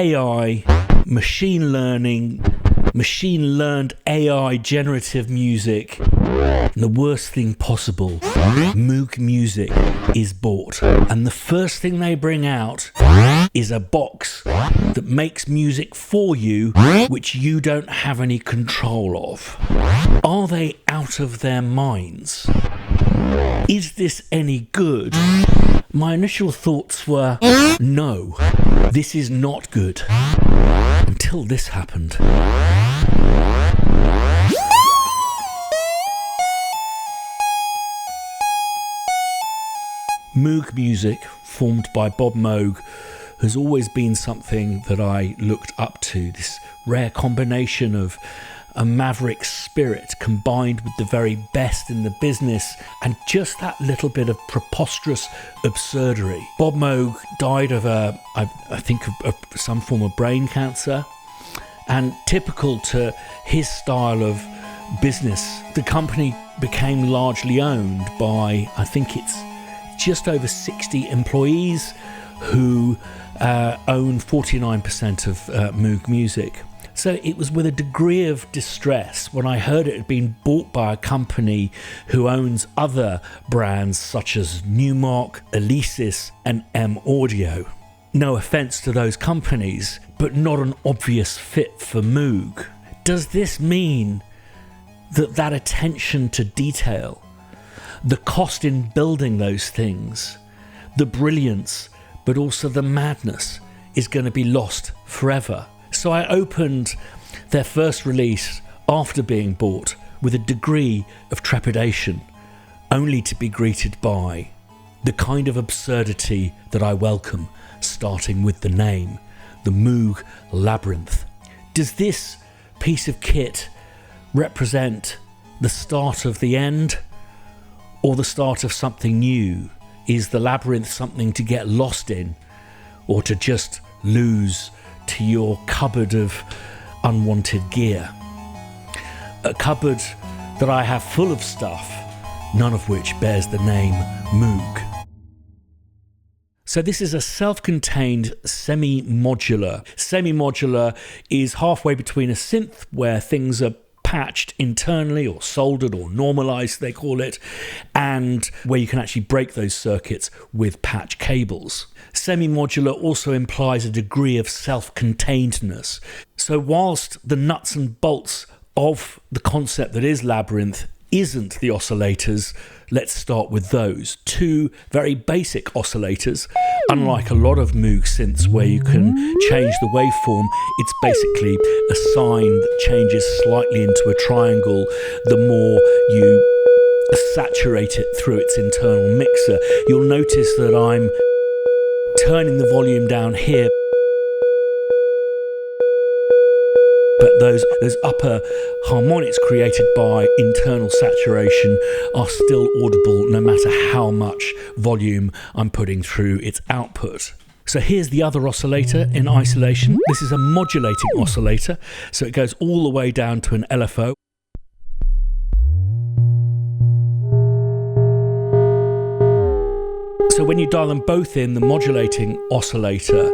AI, machine learning, machine learned AI generative music. And the worst thing possible, Moog Music is bought. And the first thing they bring out is a box that makes music for you, which you don't have any control of. Are they out of their minds? Is this any good? My initial thoughts were, no, this is not good. Until this happened. Moog Music, formed by Bob Moog, has always been something that I looked up to. This rare combination of a maverick spirit combined with the very best in the business and just that little bit of preposterous absurdity. Bob Moog died of some form of brain cancer, and typical to his style of business, the company became largely owned by, I think it's just over 60 employees who own 49% of Moog Music. So it was with a degree of distress when I heard it had been bought by a company who owns other brands such as Newmark, Alesis and M Audio. No offence to those companies, but not an obvious fit for Moog. Does this mean that attention to detail, the cost in building those things, the brilliance, but also the madness is going to be lost forever? So I opened their first release after being bought with a degree of trepidation, only to be greeted by the kind of absurdity that I welcome, starting with the name, the Moog Labyrinth. Does this piece of kit represent the start of the end or the start of something new? Is the labyrinth something to get lost in or to just lose to your cupboard of unwanted gear? A cupboard that I have full of stuff, none of which bears the name Moog. So this is a self-contained semi-modular. Semi-modular is halfway between a synth where things are patched internally or soldered or normalized, they call it, and where you can actually break those circuits with patch cables. Semi-modular also implies a degree of self-containedness. So whilst the nuts and bolts of the concept that is Labyrinth isn't the oscillators, let's start with those. Two very basic oscillators. Unlike a lot of Moog synths where you can change the waveform, it's basically a sine that changes slightly into a triangle the more you saturate it through its internal mixer. You'll notice that I'm turning the volume down here, but those upper harmonics created by internal saturation are still audible no matter how much volume I'm putting through its output. So here's the other oscillator in isolation. This is a modulating oscillator, so it goes all the way down to an LFO. So when you dial them both in, the modulating oscillator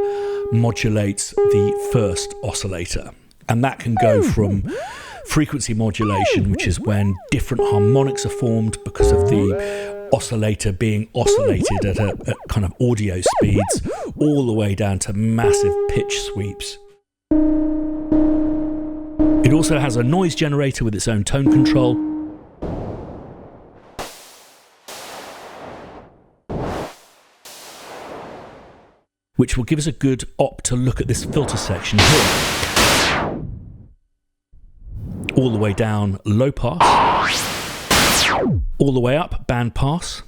modulates the first oscillator. And that can go from frequency modulation, which is when different harmonics are formed because of the oscillator being oscillated at kind of audio speeds, all the way down to massive pitch sweeps. It also has a noise generator with its own tone control. Which will give us a good op to look at this filter section here. All the way down, low pass. All the way up, band pass.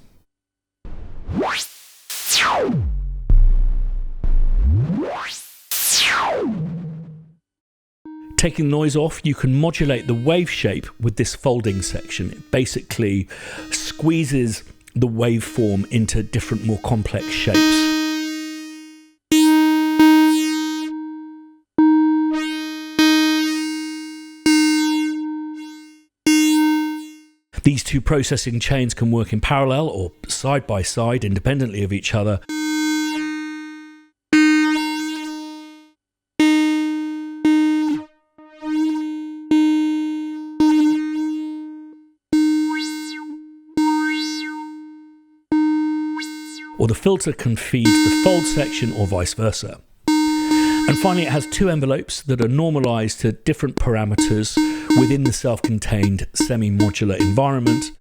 Taking noise off, you can modulate the wave shape with this folding section. It basically squeezes the waveform into different, more complex shapes. These two processing chains can work in parallel or side by side, independently of each other. or the filter can feed the fold section or vice versa. And finally, it has two envelopes that are normalized to different parameters within the self-contained semi-modular environment.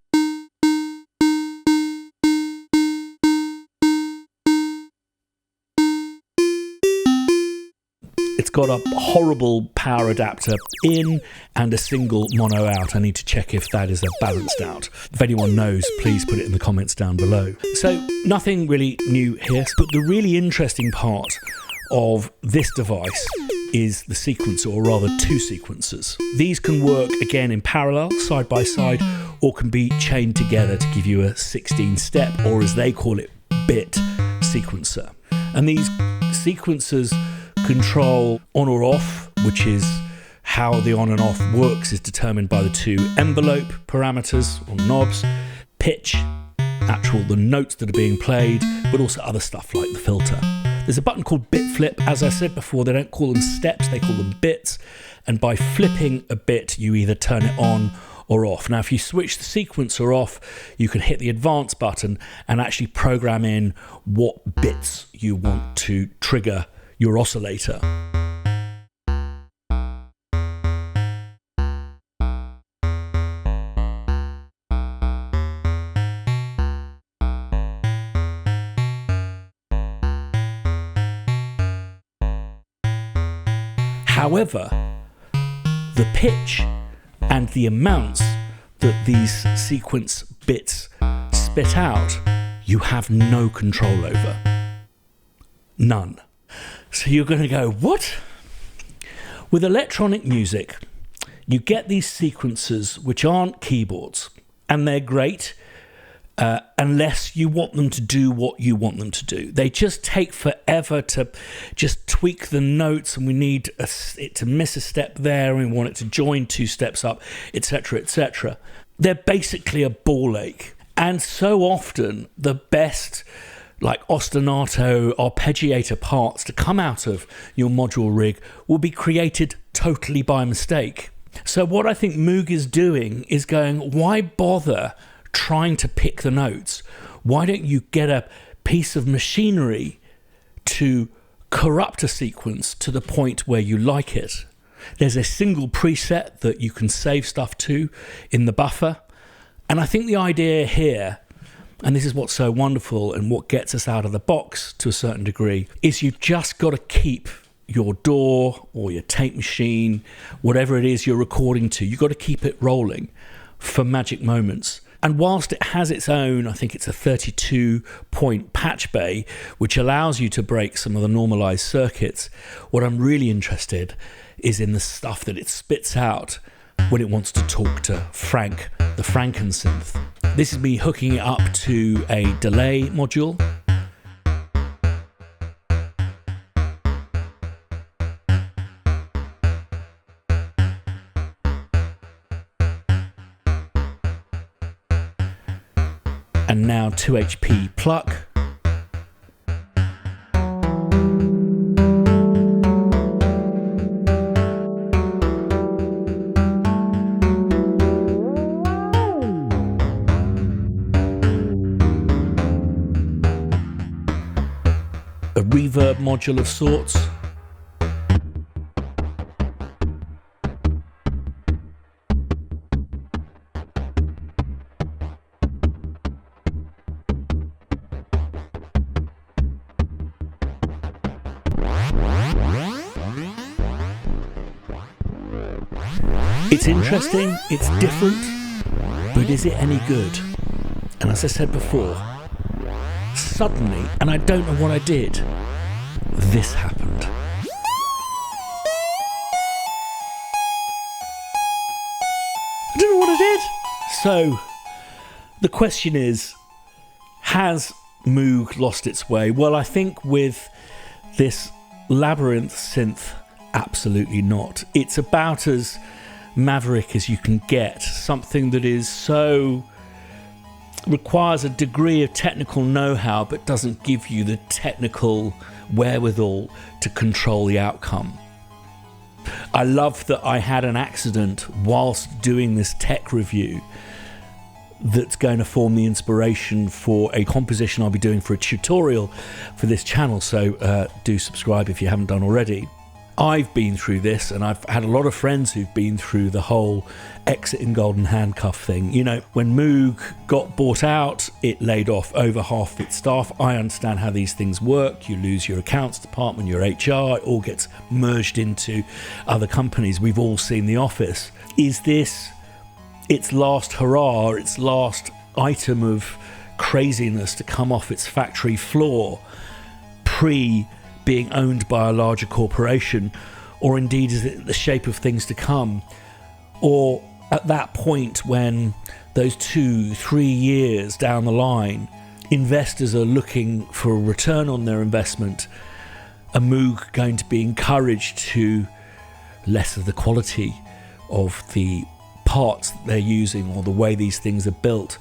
It's got a horrible power adapter in and a single mono out. I need to check if that is a balanced out. If anyone knows, please put it in the comments down below. So nothing really new here, but the really interesting part of this device is the sequencer, or rather two sequencers. These can work again in parallel, side by side, or can be chained together to give you a 16-step, or as they call it, bit sequencer. And these sequencers control on or off, which is how the on and off works is determined by the two envelope parameters or knobs, pitch, the notes that are being played, but also other stuff like the filter. There's a button called bit flip. As I said before, they don't call them steps, they call them bits. And by flipping a bit, you either turn it on or off. Now, if you switch the sequencer off, you can hit the advance button and actually program in what bits you want to trigger your oscillator. However, the pitch and the amounts that these sequence bits spit out, you have no control over. None. So you're going to go, what? With electronic music, you get these sequencers which aren't keyboards, and they're great unless you want them to do what you want them to do. They just take forever to just tweak the notes, and we need it to miss a step there, and we want it to join two steps up, etc., etc. They're basically a ball ache. And so often the best ostinato arpeggiator parts to come out of your module rig will be created totally by mistake. So what I think Moog is doing is going, why bother trying to pick the notes? Why don't you get a piece of machinery to corrupt a sequence to the point where you like it? There's a single preset that you can save stuff to in the buffer. And I think the idea here, and this is what's so wonderful and what gets us out of the box to a certain degree, is you've just got to keep your DAW or your tape machine, whatever it is you're recording to, you've got to keep it rolling for magic moments. And whilst it has its own, I think it's a 32-point patch bay, which allows you to break some of the normalized circuits, what I'm really interested is in the stuff that it spits out when it wants to talk to Frank, the Frankensynth. This is me hooking it up to a delay module. And now 2 HP pluck. A reverb module of sorts. It's interesting, it's different, but is it any good? And as I said before, suddenly, and I don't know what I did, this happened. I don't know what I did. So, the question is, has Moog lost its way? Well, I think with this Labyrinth synth, absolutely not. It's about as maverick as you can get, something that is so requires a degree of technical know-how but doesn't give you the technical wherewithal to control the outcome. I love that I had an accident whilst doing this tech review that's going to form the inspiration for a composition I'll be doing for a tutorial for this channel, so do subscribe if you haven't done already. I've been through this, and I've had a lot of friends who've been through the whole exit in golden handcuff thing. You know, when Moog got bought out, it laid off over half its staff. I understand how these things work. You lose your accounts department, your HR, it all gets merged into other companies. We've all seen The Office. Is this its last hurrah, its last item of craziness to come off its factory floor pre being owned by a larger corporation? Or indeed is it the shape of things to come? Or at that point, when those 2-3 years down the line, investors are looking for a return on their investment, are Moog going to be encouraged to lessen the quality of the parts that they're using or the way these things are built,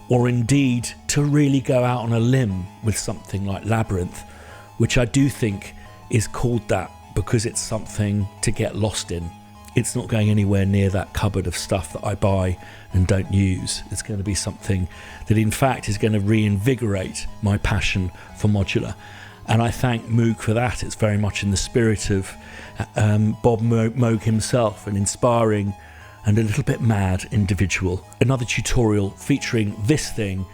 or indeed to really go out on a limb with something like Labyrinth, which I do think is called that because it's something to get lost in. It's not going anywhere near that cupboard of stuff that I buy and don't use. It's going to be something that in fact is going to reinvigorate my passion for modular. And I thank Moog for that. It's very much in the spirit of Bob Moog himself, an inspiring and a little bit mad individual. Another tutorial featuring this thing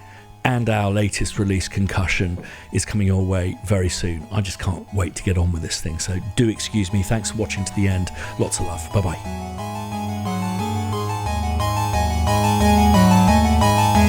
and our latest release, Concussion, is coming your way very soon. I just can't wait to get on with this thing. So do excuse me. Thanks for watching to the end. Lots of love. Bye-bye.